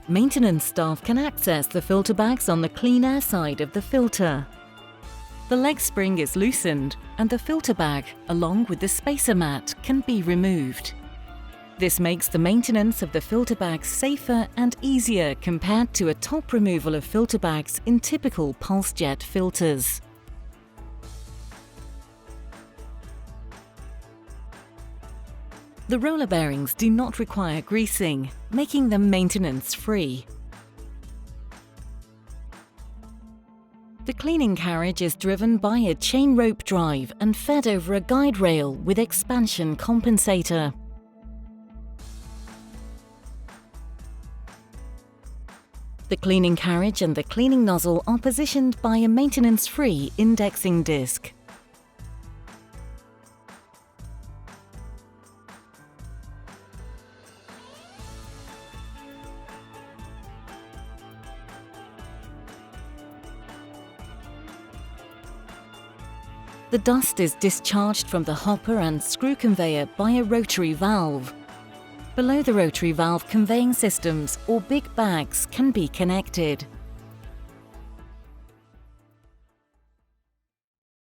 Maintenance staff can access the filter bags on the clean air side of the filter. The leg spring is loosened and the filter bag, along with the spacer mat, can be removed. This makes the maintenance of the filter bags safer and easier compared to a top removal of filter bags in typical pulse jet filters. The roller bearings do not require greasing, making them maintenance-free. The cleaning carriage is driven by a chain rope drive and fed over a guide rail with expansion compensator. The cleaning carriage and the cleaning nozzle are positioned by a maintenance-free indexing disc. The dust is discharged from the hopper and screw conveyor by a rotary valve. Below the rotary valve, conveying systems or big bags can be connected.